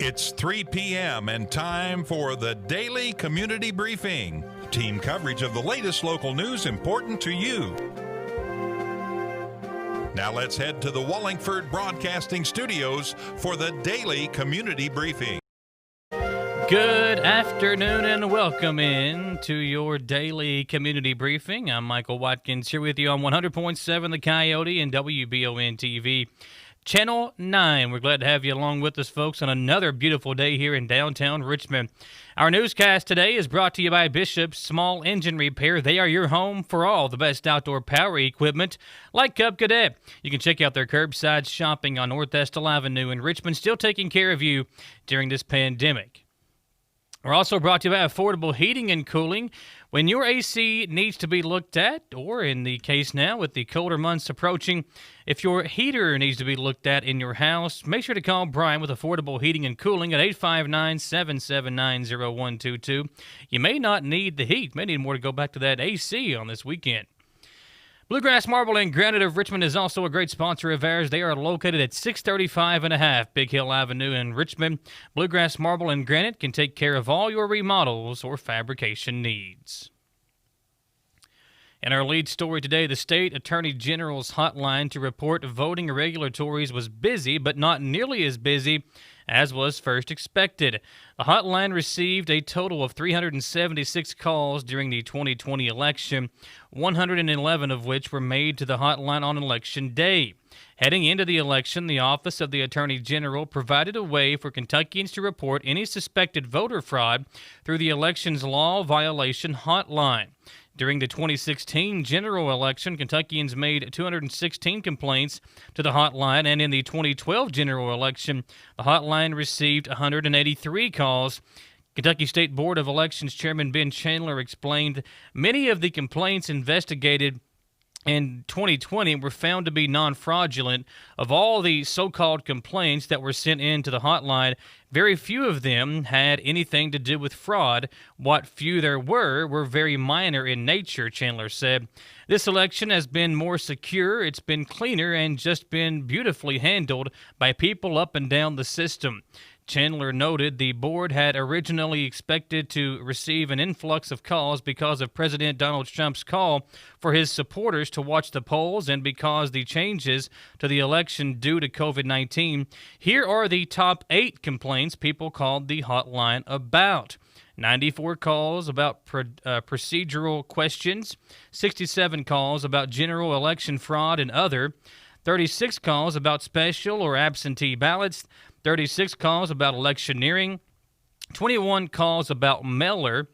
It's 3 p.m. and time for the Daily Community Briefing. Team coverage of the latest local news important to you. Now let's head to the Wallingford Broadcasting Studios for the Daily Community Briefing. Good afternoon and welcome in to your Daily Community Briefing. I'm Michael Watkins here with you on 100.7 The Coyote and WBON TV. Channel 9. We're glad to have you along with us, folks, on another beautiful day here in downtown Richmond. Our newscast today is brought to you by Bishop's Small Engine Repair. They are your home for all the best outdoor power equipment, like Cub Cadet. You can check out their curbside shopping on North Estill Avenue in Richmond, still taking care of you during this pandemic. We're also brought to you by Affordable Heating and Cooling. When your AC needs to be looked at, or in the case now with the colder months approaching, if your heater needs to be looked at in your house, make sure to call Brian with Affordable Heating and Cooling at 859-779-0122. You may not need the heat. May need more to go back to that AC on this weekend. Bluegrass Marble and Granite of Richmond is also a great sponsor of ours. They are located at 635.5 Big Hill Avenue in Richmond. Bluegrass Marble and Granite can take care of all your remodels or fabrication needs. In our lead story today, the State Attorney General's hotline to report voting irregularities was busy, but not nearly as busy as was first expected. The hotline received a total of 376 calls during the 2020 election, 111 of which were made to the hotline on Election Day. Heading into the election, the Office of the Attorney General provided a way for Kentuckians to report any suspected voter fraud through the election's law violation hotline. During the 2016 general election, Kentuckians made 216 complaints to the hotline, and in the 2012 general election, the hotline received 183 calls. Kentucky State Board of Elections Chairman Ben Chandler explained many of the complaints investigated in 2020 were found to be non-fraudulent. Of all the so-called complaints that were sent in to the hotline, very few of them had anything to do with fraud. What few there were very minor in nature, Chandler said. This election has been more secure, it's been cleaner, and just been beautifully handled by people up and down the system. Chandler noted the board had originally expected to receive an influx of calls because of President Donald Trump's call for his supporters to watch the polls and because the changes to the election due to COVID-19. Here are the top 8 complaints people called the hotline about. 94 calls about procedural questions, 67 calls about general election fraud and other, 36 calls about special or absentee ballots, 36 calls about electioneering, 21 calls about mailer,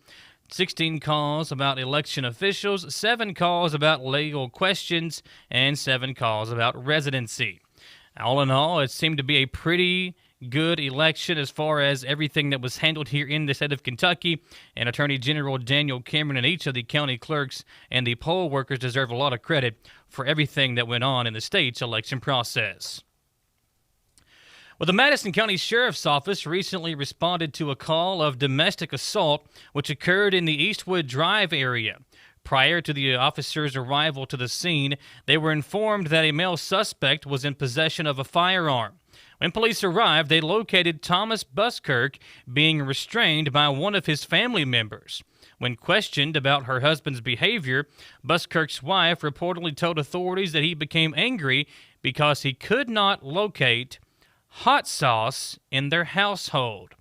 16 calls about election officials, 7 calls about legal questions, and 7 calls about residency. All in all, it seemed to be a pretty good election as far as everything that was handled here in the state of Kentucky, and Attorney General Daniel Cameron and each of the county clerks and the poll workers deserve a lot of credit for everything that went on in the state's election process. Well, the Madison County Sheriff's Office recently responded to a call of domestic assault which occurred in the Eastwood Drive area. Prior to the officers' arrival to the scene, they were informed that a male suspect was in possession of a firearm. When police arrived, they located Thomas Buskirk being restrained by one of his family members. When questioned about her husband's behavior, Buskirk's wife reportedly told authorities that he became angry because he could not locate hot sauce in their household.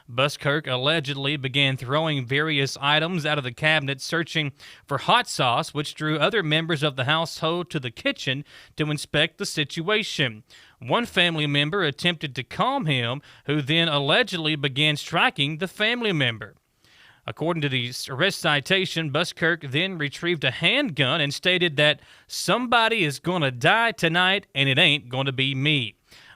Buskirk allegedly began throwing various items out of the cabinet searching for hot sauce, which drew other members of the household to the kitchen to inspect the situation. One family member attempted to calm him, who then allegedly began striking the family member. According to the arrest citation, Buskirk then retrieved a handgun and stated that somebody is going to die tonight and it ain't going to be me.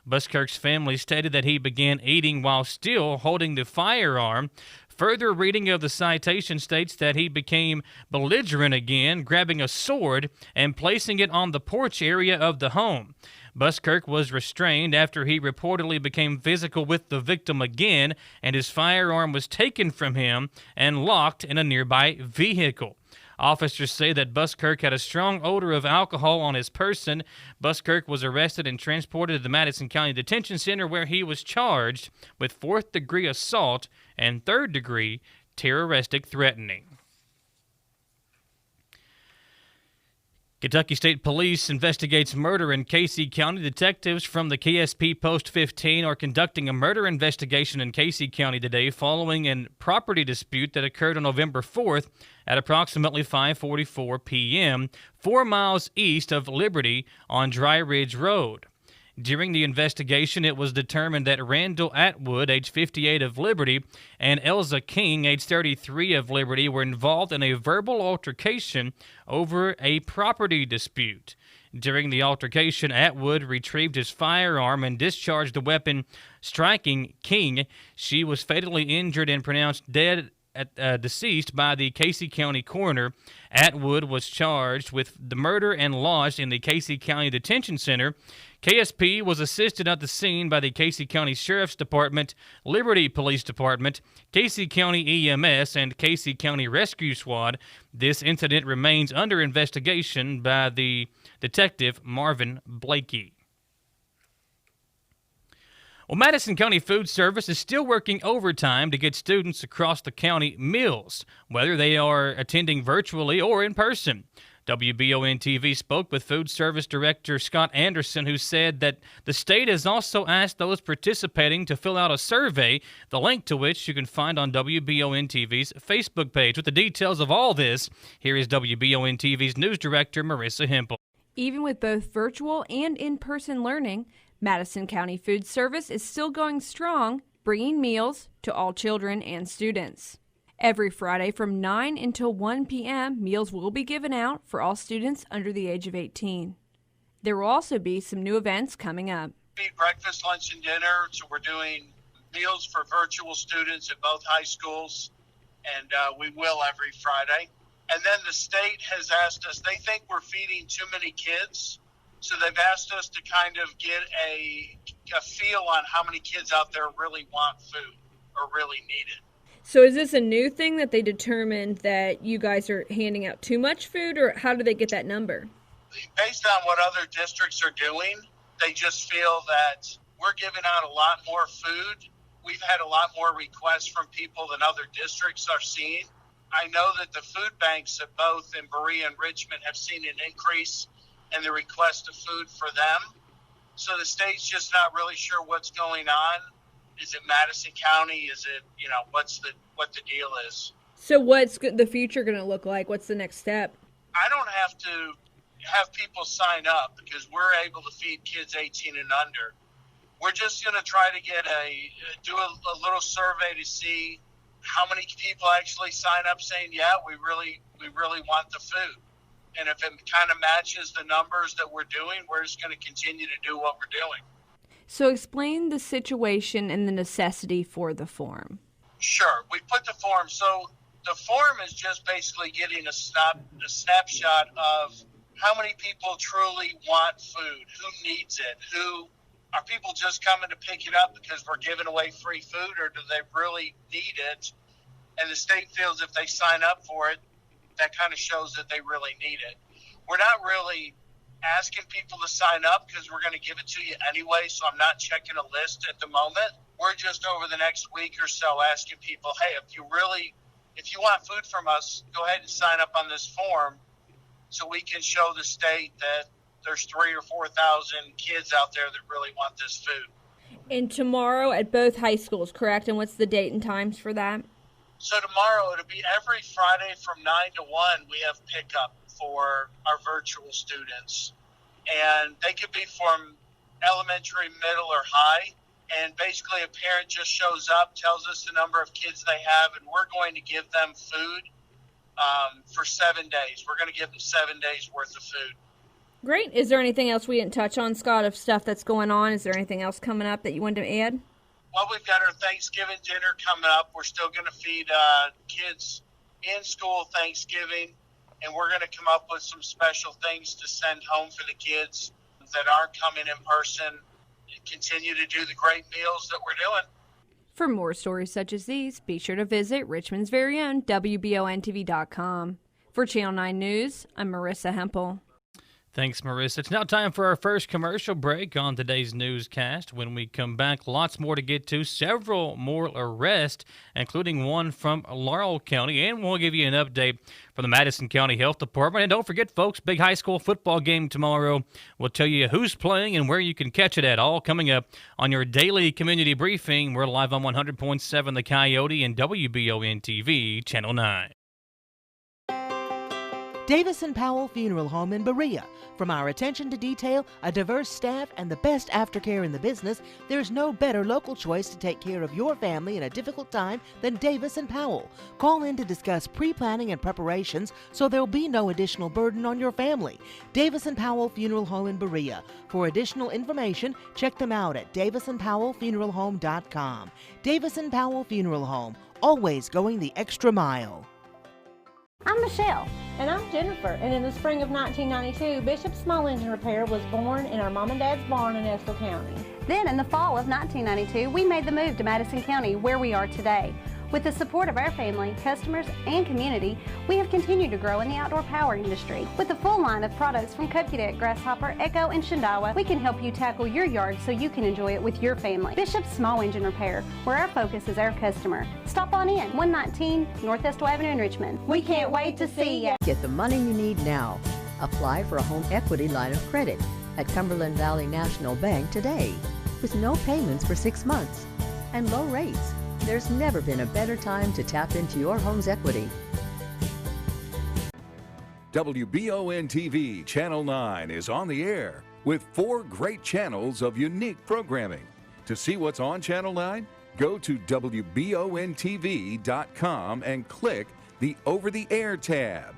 Buskirk's family stated that he began eating while still holding the firearm. Further reading of the citation states that he became belligerent again, grabbing a sword and placing it on the porch area of the home. Buskirk was restrained after he reportedly became physical with the victim again, and his firearm was taken from him and locked in a nearby vehicle. Officers say that Buskirk had a strong odor of alcohol on his person. Buskirk was arrested and transported to the Madison County Detention Center, where he was charged with fourth-degree assault and third-degree terroristic threatening. Kentucky State Police investigates murder in Casey County. Detectives from the KSP Post 15 are conducting a murder investigation in Casey County today following a property dispute that occurred on November 4th at approximately 5:44 p.m., 4 miles east of Liberty on Dry Ridge Road. During the investigation, it was determined that Randall Atwood, age 58 of Liberty, and Elza King, age 33 of Liberty, were involved in a verbal altercation over a property dispute. During the altercation, Atwood retrieved his firearm and discharged the weapon, striking King. She was fatally injured and pronounced deceased by the Casey County coroner. Atwood was charged with the murder and lodged in the Casey County Detention Center. KSP was assisted at the scene by the Casey County Sheriff's Department, Liberty Police Department, Casey County EMS, and Casey County Rescue Squad. This incident remains under investigation by the detective Marvin Blakey. Well, Madison County Food Service is still working overtime to get students across the county meals, whether they are attending virtually or in person. WBON-TV spoke with Food Service Director Scott Anderson, who said that the state has also asked those participating to fill out a survey, the link to which you can find on WBON-TV's Facebook page. With the details of all this, here is WBON-TV's News Director Marissa Hempel. Even with both virtual and in-person learning, Madison County Food Service is still going strong, bringing meals to all children and students. Every Friday from 9 until 1 p.m., meals will be given out for all students under the age of 18. There will also be some new events coming up. Breakfast, lunch, and dinner. So we're doing meals for virtual students at both high schools, and we will every Friday. And then the state has asked us, they think we're feeding too many kids, so they've asked us to kind of get a feel on how many kids out there really want food or really need it. So is this a new thing that they determined that you guys are handing out too much food, or how do they get that number? Based on what other districts are doing, they just feel that we're giving out a lot more food. We've had a lot more requests from people than other districts are seeing. I know that the food banks at both in Berea and Richmond have seen an increase in the request of food for them. So the state's just not really sure what's going on. Is it Madison County? Is it, what the deal is? So what's the future going to look like? What's the next step? I don't have to have people sign up because we're able to feed kids 18 and under. We're just going to try to do a little survey to see how many people actually sign up saying, yeah, we really want the food. And if it kind of matches the numbers that we're doing, we're just going to continue to do what we're doing. So explain the situation and the necessity for the form. Sure. We put the form. So the form is just basically getting a snapshot of how many people truly want food, who needs it, who are people just coming to pick it up because we're giving away free food, or do they really need it? And the state feels if they sign up for it, that kind of shows that they really need it. We're not really asking people to sign up because we're going to give it to you anyway, so I'm not checking a list at the moment. We're just over the next week or so asking people, hey, if you want food from us, go ahead and sign up on this form so we can show the state that there's 3,000 or 4,000 kids out there that really want this food. And tomorrow at both high schools, correct? And what's the date and times for that? So tomorrow, it'll be every Friday from 9 to 1, we have pickup for our virtual students. And they could be from elementary, middle, or high. And basically a parent just shows up, tells us the number of kids they have, and we're going to give them food for 7 days. We're going to give them 7 days worth of food. Great. Is there anything else we didn't touch on, Scott, of stuff that's going on? Is there anything else coming up that you wanted to add? Well, we've got our Thanksgiving dinner coming up. We're still going to feed kids in school Thanksgiving, and we're going to come up with some special things to send home for the kids that aren't coming in person and continue to do the great meals that we're doing. For more stories such as these, be sure to visit Richmond's very own WBONTV.com. For For Channel 9 News, I'm Marissa Hempel. Thanks, Marissa. It's now time for our first commercial break on today's newscast. When we come back, lots more to get to, several more arrests, including one from Laurel County, and we'll give you an update from the Madison County Health Department. And don't forget, folks, big high school football game tomorrow. We'll tell you who's playing and where you can catch it at, all coming up on your daily community briefing. We're live on 100.7 The Coyote and WBON-TV, Channel 9. Davis & Powell Funeral Home in Berea. From our attention to detail, a diverse staff, and the best aftercare in the business, there's no better local choice to take care of your family in a difficult time than Davis & Powell. Call in to discuss pre-planning and preparations so there'll be no additional burden on your family. Davis & Powell Funeral Home in Berea. For additional information, check them out at davisandpowellfuneralhome.com. Davis & Powell Funeral Home, always going the extra mile. I'm Michelle. And I'm Jennifer, and in the spring of 1992, Bishop Small Engine Repair was born in our mom and dad's barn in Estill County. Then in the fall of 1992, we made the move to Madison County, where we are today. With the support of our family, customers, and community, we have continued to grow in the outdoor power industry. With a full line of products from Cupcadet, Grasshopper, Echo, and Shindawa, we can help you tackle your yard so you can enjoy it with your family. Bishop Small Engine Repair, where our focus is our customer. Stop on in, 119 North Estill Avenue in Richmond. We can't wait to see you. Get the money you need now. Apply for a home equity line of credit at Cumberland Valley National Bank today, with no payments for 6 months and low rates. There's never been a better time to tap into your home's equity. WBON-TV Channel 9 is on the air with 4 great channels of unique programming. To see what's on Channel 9, go to WBONTV.com and click the Over-the-Air tab.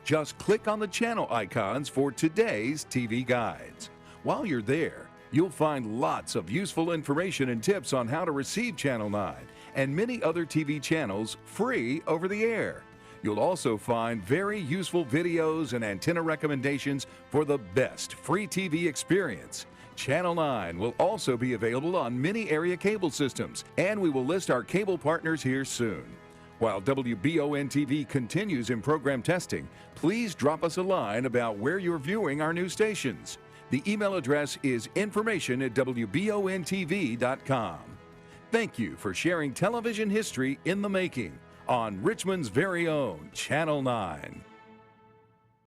Just click on the channel icons for today's TV guides. While you're there, you'll find lots of useful information and tips on how to receive Channel 9 and many other TV channels free over the air. You'll also find very useful videos and antenna recommendations for the best free TV experience. Channel 9 will also be available on many area cable systems, and we will list our cable partners here soon. While WBON-TV continues in program testing, please drop us a line about where you're viewing our new stations. The email address is information@WBONTV.com. Thank you for sharing television history in the making on Richmond's very own Channel 9.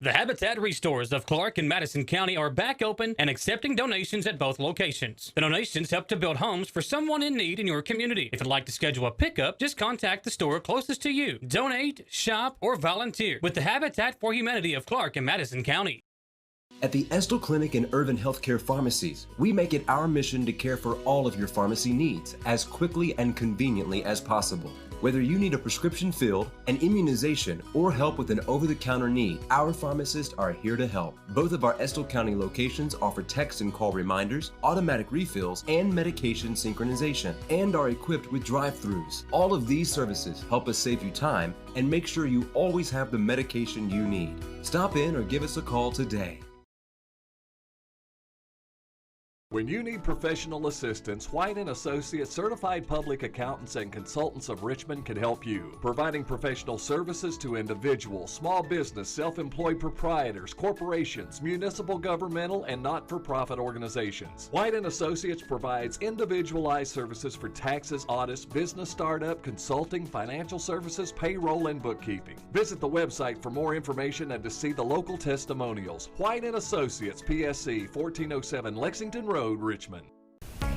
The Habitat Restores of Clark and Madison County are back open and accepting donations at both locations. The donations help to build homes for someone in need in your community. If you'd like to schedule a pickup, just contact the store closest to you. Donate, shop, or volunteer with the Habitat for Humanity of Clark and Madison County. At the Estill Clinic and Urban Healthcare Pharmacies, we make it our mission to care for all of your pharmacy needs as quickly and conveniently as possible. Whether you need a prescription filled, an immunization, or help with an over-the-counter need, our pharmacists are here to help. Both of our Estill County locations offer text and call reminders, automatic refills, and medication synchronization, and are equipped with drive-thrus. All of these services help us save you time and make sure you always have the medication you need. Stop in or give us a call today. When you need professional assistance, White & Associates Certified Public Accountants and Consultants of Richmond can help you, providing professional services to individuals, small business, self-employed proprietors, corporations, municipal, governmental, and not-for-profit organizations. White & Associates provides individualized services for taxes, audits, business startup, consulting, financial services, payroll, and bookkeeping. Visit the website for more information and to see the local testimonials. White & Associates, PSC, 1407 Lexington Road, Richmond.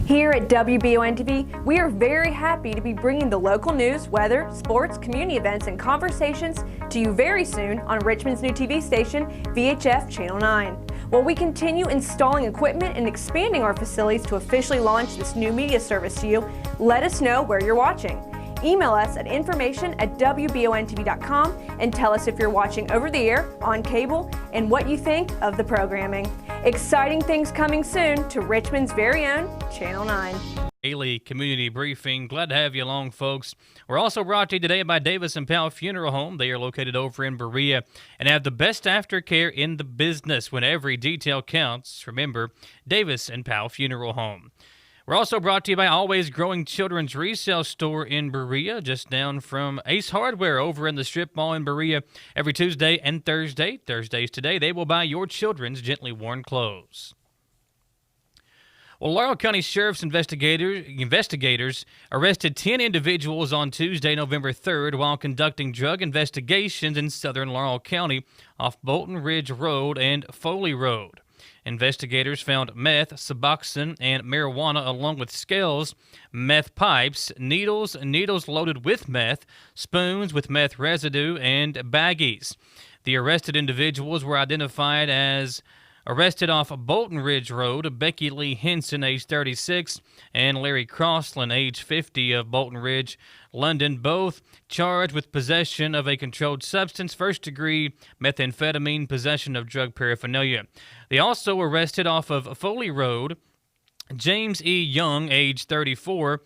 Here at WBON-TV, we are very happy to be bringing the local news, weather, sports, community events, and conversations to you very soon on Richmond's new TV station, VHF Channel 9. While we continue installing equipment and expanding our facilities to officially launch this new media service to you, let us know where you're watching. Email us at information@WBONTV.com and tell us if you're watching over the air, on cable, and what you think of the programming. Exciting things coming soon to Richmond's very own Channel 9. Daily Community Briefing. Glad to have you along, folks. We're also brought to you today by Davis & Powell Funeral Home. They are located over in Berea and have the best aftercare in the business. When every detail counts, remember Davis & Powell Funeral Home. We're also brought to you by Always Growing Children's Resale Store in Berea, just down from Ace Hardware over in the Strip Mall in Berea. Every Tuesday and Thursday, Thursdays today, they will buy your children's gently worn clothes. Well, Laurel County Sheriff's investigators arrested 10 individuals on Tuesday, November 3rd, while conducting drug investigations in southern Laurel County off Bolton Ridge Road and Foley Road. Investigators found meth, Suboxone, and marijuana along with scales, meth pipes, needles loaded with meth, spoons with meth residue, and baggies. The arrested individuals were identified as arrested off Bolton Ridge Road, Becky Lee Henson, age 36, and Larry Crossland, age 50, of Bolton Ridge, London, both charged with possession of a controlled substance, first-degree methamphetamine, possession of drug paraphernalia. They also arrested off of Foley Road James E. Young, age 34,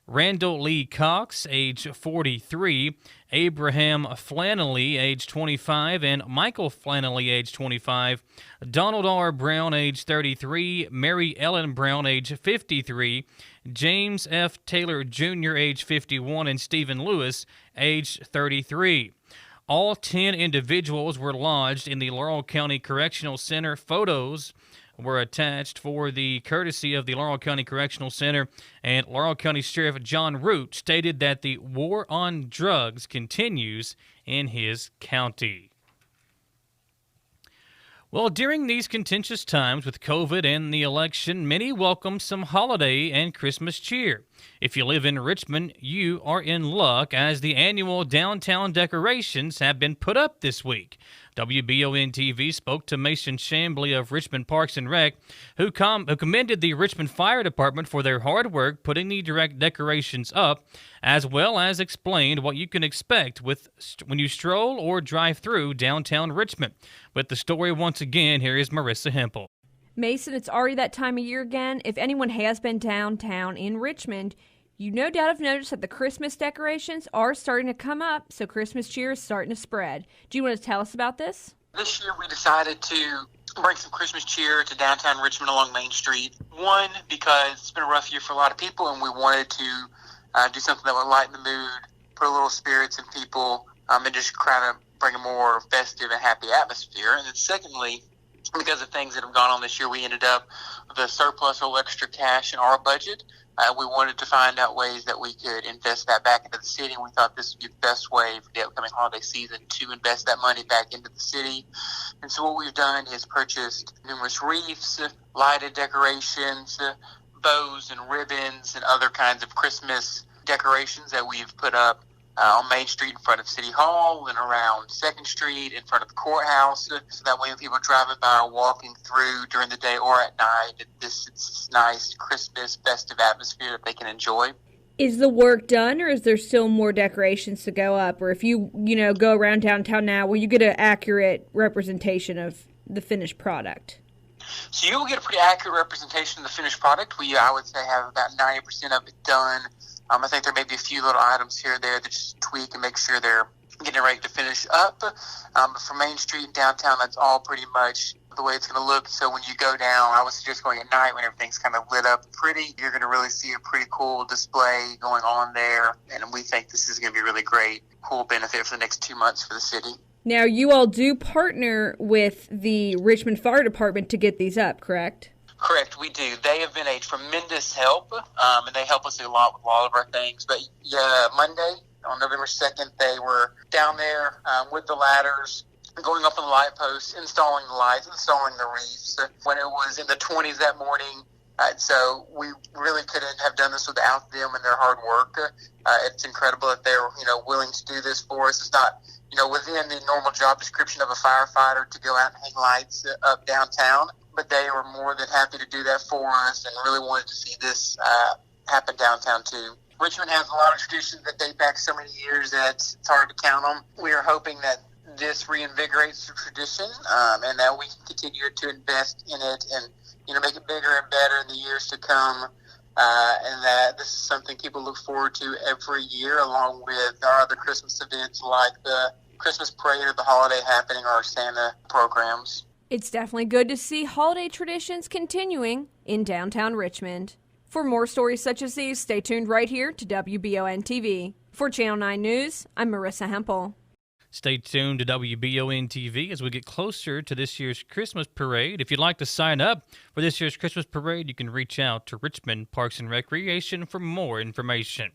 Randall Lee Cox, age 43, Abraham Flannelly, age 25, and Michael Flannelly, age 25, Donald R. Brown, age 33, Mary Ellen Brown, age 53, James F. Taylor Jr., age 51, and Stephen Lewis, age 33. All 10 individuals were lodged in the Laurel County Correctional Center. Photos were attached for the courtesy of the Laurel County Correctional Center, and Laurel County Sheriff John Root stated that the war on drugs continues in his county. Well, during these contentious times with COVID and the election, many welcome some holiday and Christmas cheer. If you live in Richmond, you are in luck, as the annual downtown decorations have been put up this week. WBON-TV spoke to Mason Chambly of Richmond Parks and Rec, who commended the Richmond Fire Department for their hard work putting the direct decorations up, as well as explained what you can expect when you stroll or drive through downtown Richmond. With the story once again, here is Marissa Hempel. Mason, it's already that time of year again. If anyone has been downtown in Richmond, you no doubt have noticed that the Christmas decorations are starting to come up, so Christmas cheer is starting to spread. Do you want to tell us about this? This year we decided to bring some Christmas cheer to downtown Richmond along Main Street. One, because it's been a rough year for a lot of people, and we wanted to do something that would lighten the mood, put a little spirits in people, and just kind of bring a more festive and happy atmosphere. And then secondly, because of things that have gone on this year, we ended up with a surplus or extra cash in our budget. We wanted to find out ways that we could invest that back into the city, and we thought this would be the best way for the upcoming holiday season to invest that money back into the city. And so what we've done is purchased numerous wreaths, lighted decorations, bows and ribbons, and other kinds of Christmas decorations that we've put up on Main Street in front of City Hall and around 2nd Street in front of the courthouse. So that way when people are driving by or walking through during the day or at night, it's nice Christmas festive atmosphere that they can enjoy. Is the work done, or is there still more decorations to go up? Or if you go around downtown now, will you get an accurate representation of the finished product? So you will get a pretty accurate representation of the finished product. We, I would say, have about 90% of it done. I think there may be a few little items here or there that just tweak and make sure they're getting ready to finish up. But for Main Street and downtown, that's all pretty much the way it's going to look. So when you go down, I would suggest going at night when everything's kind of lit up pretty. You're going to really see a pretty cool display going on there. And we think this is going to be a really great, cool benefit for the next 2 months for the city. Now, you all do partner with the Richmond Fire Department to get these up, correct? Correct, we do. They have been a tremendous help, and they help us a lot with all of our things. But Monday, on November 2nd, they were down there with the ladders, going up on the light posts, installing the lights, installing the wreaths. When it was in the 20s that morning, so we really couldn't have done this without them and their hard work. It's incredible that they're willing to do this for us. It's not within the normal job description of a firefighter to go out and hang lights up downtown, but they were more than happy to do that for us and really wanted to see this happen downtown too. Richmond has a lot of traditions that date back so many years that it's hard to count them. We are hoping that this reinvigorates the tradition and that we can continue to invest in it and make it bigger and better in the years to come, and that this is something people look forward to every year, along with our other Christmas events like the Christmas parade or the holiday happening or our Santa programs. It's definitely good to see holiday traditions continuing in downtown Richmond. For For more stories such as these, stay tuned right here to WBON TV. For Channel 9 News, I'm Marissa Hempel. Stay tuned to WBON TV as we get closer to this year's Christmas Parade. If you'd like to sign up for this year's Christmas Parade, you can reach out to Richmond Parks and Recreation for more information.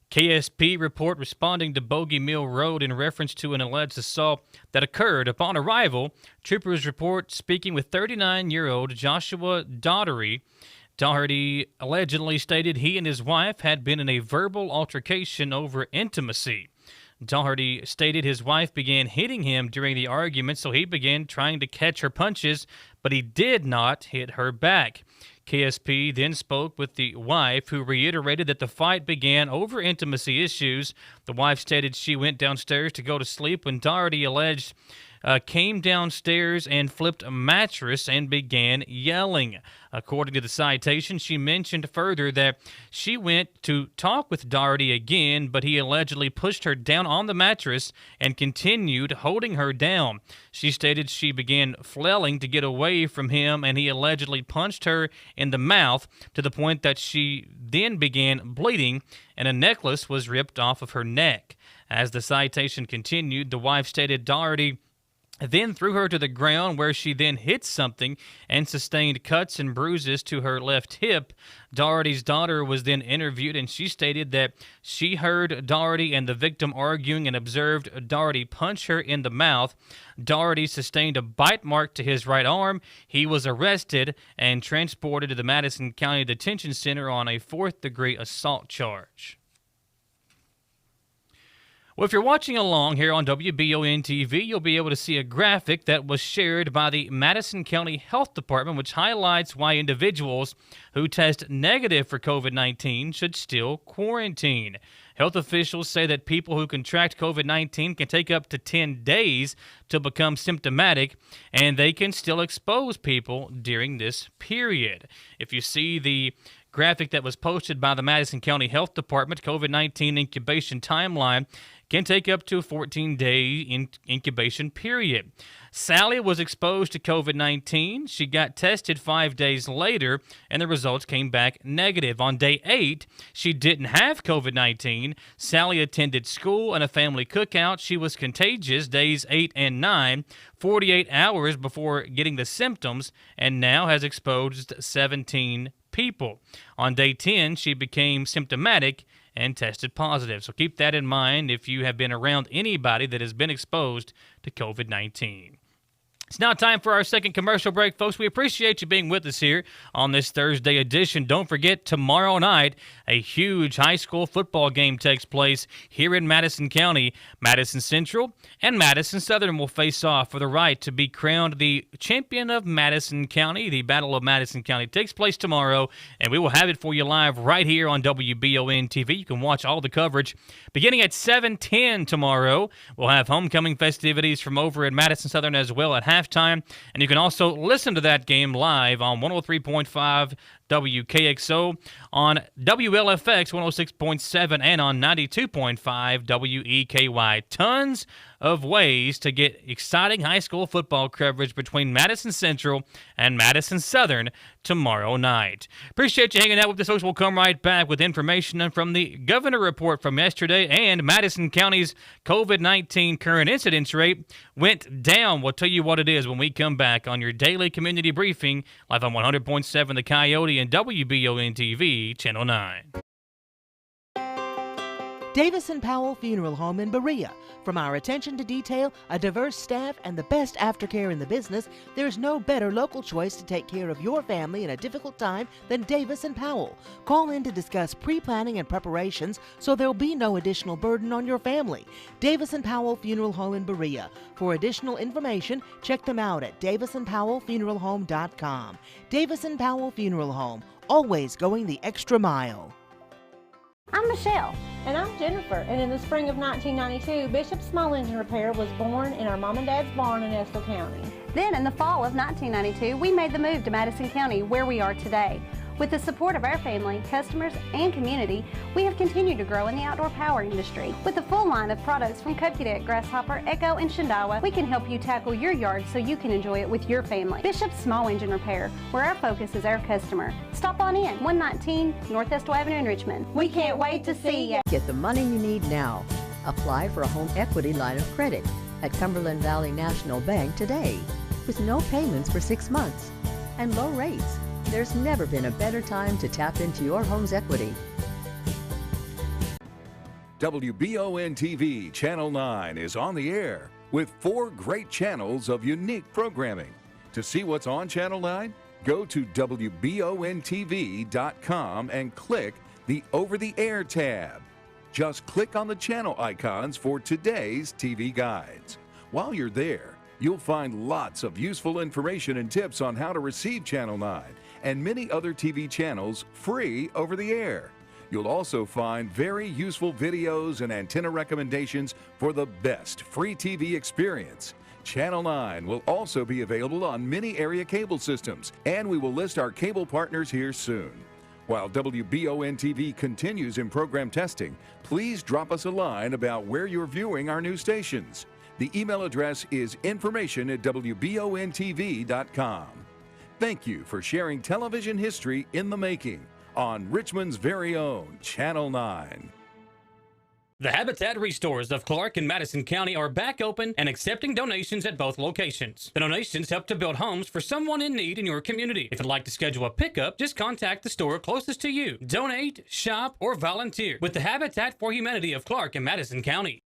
KSP report responding to Bogey Mill Road in reference to an alleged assault that occurred. Upon arrival, troopers report speaking with 39-year-old Joshua Daugherty. Daugherty allegedly stated he and his wife had been in a verbal altercation over intimacy. Daugherty stated his wife began hitting him during the argument, so he began trying to catch her punches, but he did not hit her back. KSP then spoke with the wife, who reiterated that the fight began over intimacy issues. The wife stated she went downstairs to go to sleep when Daugherty alleged came downstairs and flipped a mattress and began yelling. According to the citation, she mentioned further that she went to talk with Daugherty again, but he allegedly pushed her down on the mattress and continued holding her down. She stated she began flailing to get away from him, and he allegedly punched her in the mouth to the point that she then began bleeding, and a necklace was ripped off of her neck. As the citation continued, the wife stated Daugherty then threw her to the ground, where she then hit something and sustained cuts and bruises to her left hip. Daugherty's daughter was then interviewed, and she stated that she heard Daugherty and the victim arguing and observed Daugherty punch her in the mouth. Daugherty sustained a bite mark to his right arm. He was arrested and transported to the Madison County Detention Center on a fourth-degree assault charge. Well, if you're watching along here on WBON TV, you'll be able to see a graphic that was shared by the Madison County Health Department, which highlights why individuals who test negative for COVID-19 should still quarantine. Health officials say that people who contract COVID-19 can take up to 10 days to become symptomatic, and they can still expose people during this period. If you see the graphic that was posted by the Madison County Health Department, COVID-19 incubation timeline can take up to a 14-day incubation period. Sally was exposed to COVID-19. She got tested 5 days later, and the results came back negative. On day 8, she didn't have COVID-19. Sally attended school and a family cookout. She was contagious days 8 and 9, 48 hours before getting the symptoms, and now has exposed 17 people. On day 10, she became symptomatic and tested positive. So keep that in mind if you have been around anybody that has been exposed to COVID-19. It's now time for our second commercial break, folks. We appreciate you being with us here on this Thursday edition. Don't forget, tomorrow night, a huge high school football game takes place here in Madison County. Madison Central and Madison Southern will face off for the right to be crowned the champion of Madison County. The Battle of Madison County takes place tomorrow, and we will have it for you live right here on WBON TV. You can watch all the coverage beginning at 7:10 tomorrow. We'll have homecoming festivities from over at Madison Southern as well at halftime, and you can also listen to that game live on 103.5 WKXO, on WLFX 106.7, and on 92.5 WEKY. Tons of ways to get exciting high school football coverage between Madison Central and Madison Southern tomorrow night. Appreciate you hanging out with us, folks. We'll come right back with information from the governor report from yesterday, and Madison County's COVID-19 current incidence rate went down. We'll tell you what it is when we come back on your daily community briefing live on 100.7 The Coyote and WBON TV, Channel 9. Davis & Powell Funeral Home in Berea. From our attention to detail, a diverse staff, and the best aftercare in the business, there's no better local choice to take care of your family in a difficult time than Davis & Powell. Call in to discuss pre-planning and preparations so there'll be no additional burden on your family. Davis & Powell Funeral Home in Berea. For additional information, check them out at davisandpowellfuneralhome.com. Davis & Powell Funeral Home, always going the extra mile. I'm Michelle. And I'm Jennifer. And in the spring of 1992, Bishop Small Engine Repair was born in our mom and dad's barn in Estill County. Then in the fall of 1992, we made the move to Madison County, where we are today. With the support of our family, customers, and community, we have continued to grow in the outdoor power industry. With a full line of products from Cupcadet, Grasshopper, Echo, and Shindawa, we can help you tackle your yard so you can enjoy it with your family. Bishop's Small Engine Repair, where our focus is our customer. Stop on in, 119 North Estill Avenue in Richmond. We can't wait to see you. Get the money you need now. Apply for a home equity line of credit at Cumberland Valley National Bank today, with no payments for 6 months and low rates. There's never been a better time to tap into your home's equity. WBON-TV Channel 9 is on the air with 4 great channels of unique programming. To see what's on Channel 9, go to WBONTV.com and click the Over-the-Air tab. Just click on the channel icons for today's TV guides. While you're there, you'll find lots of useful information and tips on how to receive Channel 9 and many other TV channels free over the air. You'll also find very useful videos and antenna recommendations for the best free TV experience. Channel 9 will also be available on many area cable systems, and we will list our cable partners here soon. While WBON-TV continues in program testing, please drop us a line about where you're viewing our new stations. The email address is information@WBONTV.com. Thank you for sharing television history in the making on Richmond's very own Channel 9. The Habitat Restores of Clark and Madison County are back open and accepting donations at both locations. The donations help to build homes for someone in need in your community. If you'd like to schedule a pickup, just contact the store closest to you. Donate, shop, or volunteer with the Habitat for Humanity of Clark and Madison County.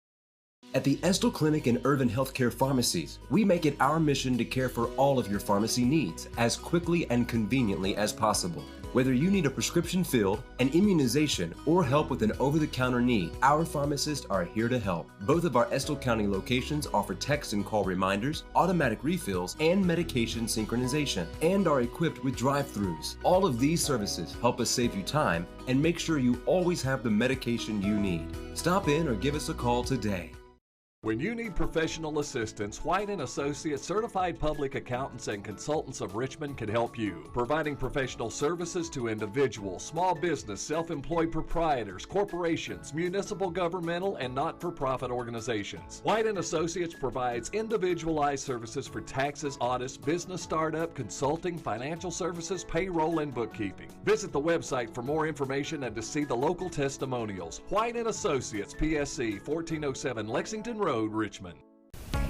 At the Estill Clinic and Urban Healthcare Pharmacies, we make it our mission to care for all of your pharmacy needs as quickly and conveniently as possible. Whether you need a prescription filled, an immunization, or help with an over-the-counter need, our pharmacists are here to help. Both of our Estill County locations offer text and call reminders, automatic refills, and medication synchronization, and are equipped with drive-thrus. All of these services help us save you time and make sure you always have the medication you need. Stop in or give us a call today. When you need professional assistance, White & Associates Certified Public Accountants and Consultants of Richmond can help you, providing professional services to individuals, small business, self-employed proprietors, corporations, municipal, governmental, and not-for-profit organizations. White & Associates provides individualized services for taxes, audits, business startup, consulting, financial services, payroll, and bookkeeping. Visit the website for more information and to see the local testimonials. White & Associates, PSC, 1407 Lexington Road, Richmond.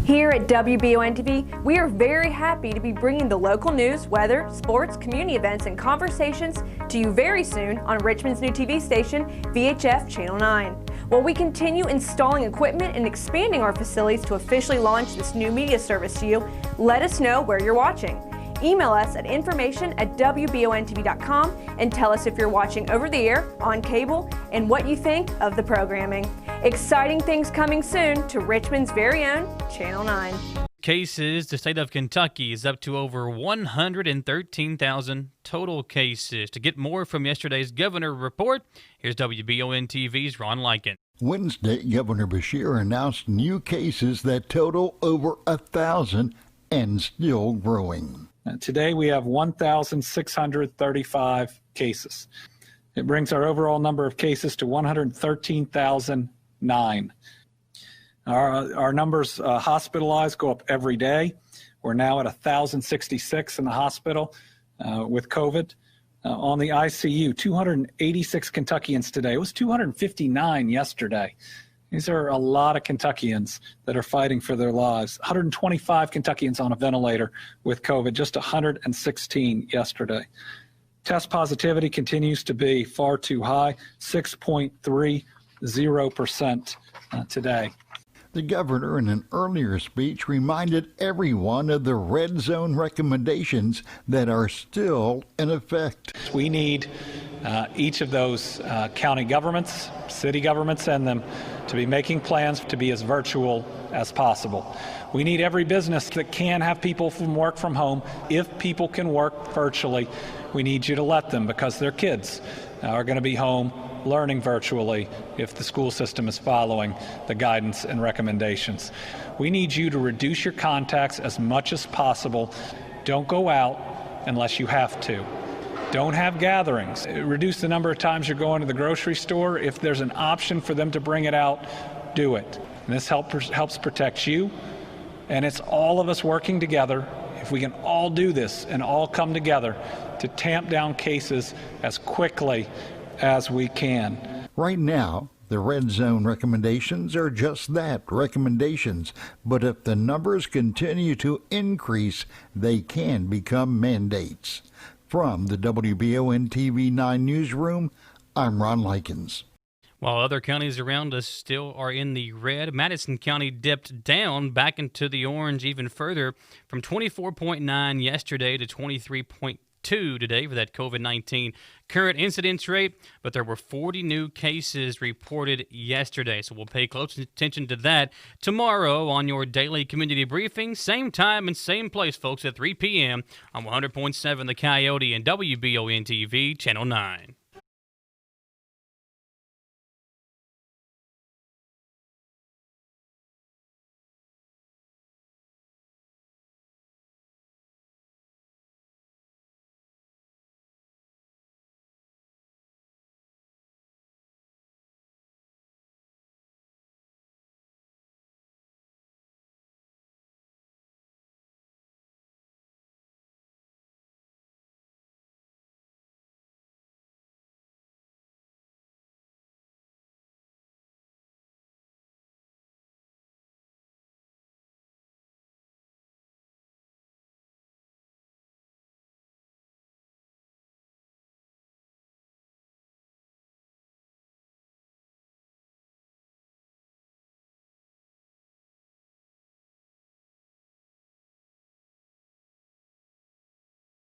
Here at WBON-TV, we are very happy to be bringing the local news, weather, sports, community events, and conversations to you very soon on Richmond's new TV station, VHF Channel 9. While we continue installing equipment and expanding our facilities to officially launch this new media service to you, let us know where you're watching. Email us at information@WBONTV.com and tell us if you're watching over the air, on cable, and what you think of the programming. Exciting things coming soon to Richmond's very own Channel 9. Cases, the state of Kentucky is up to over 113,000 total cases. To get more from yesterday's governor report, here's WBON-TV's Ron Lykin. Wednesday, Governor Beshear announced new cases that total over 1,000 and still growing. Today we have 1,635 cases. It brings our overall number of cases to 113,009. Our numbers hospitalized go up every day. We're now at 1,066 in the hospital with COVID. On the ICU, 286 Kentuckians today. It was 259 yesterday. These are a lot of Kentuckians that are fighting for their lives. 125 Kentuckians on a ventilator with COVID, just 116 yesterday. Test positivity continues to be far too high, 6.30% today. The governor, in an earlier speech, reminded everyone of the red zone recommendations that are still in effect. We need each of those county governments, city governments, and them to be making plans to be as virtual as possible. We need every business that can have people work from home. If people can work virtually, we need you to let them, because their kids are going to be home learning virtually if the school system is following the guidance and recommendations. We need you to reduce your contacts as much as possible. Don't go out unless you have to. Don't have gatherings. Reduce the number of times you're going to the grocery store. If there's an option for them to bring it out, do it. And this helps protect you, and it's all of us working together. If we can all do this and all come together to tamp down cases as quickly as we can. Right now, the red zone recommendations are just that, recommendations. But if the numbers continue to increase, they can become mandates. From the WBON TV 9 newsroom, I'm Ron Likens. While other counties around us still are in the red, Madison County dipped down back into the orange even further from 24.9 yesterday to 23.2 today for that COVID-19 current incidence rate, but there were 40 new cases reported yesterday, so we'll pay close attention to that tomorrow on your daily community briefing, same time and same place, folks, at 3 p.m. on 100.7 The Coyote and WBON TV, Channel 9.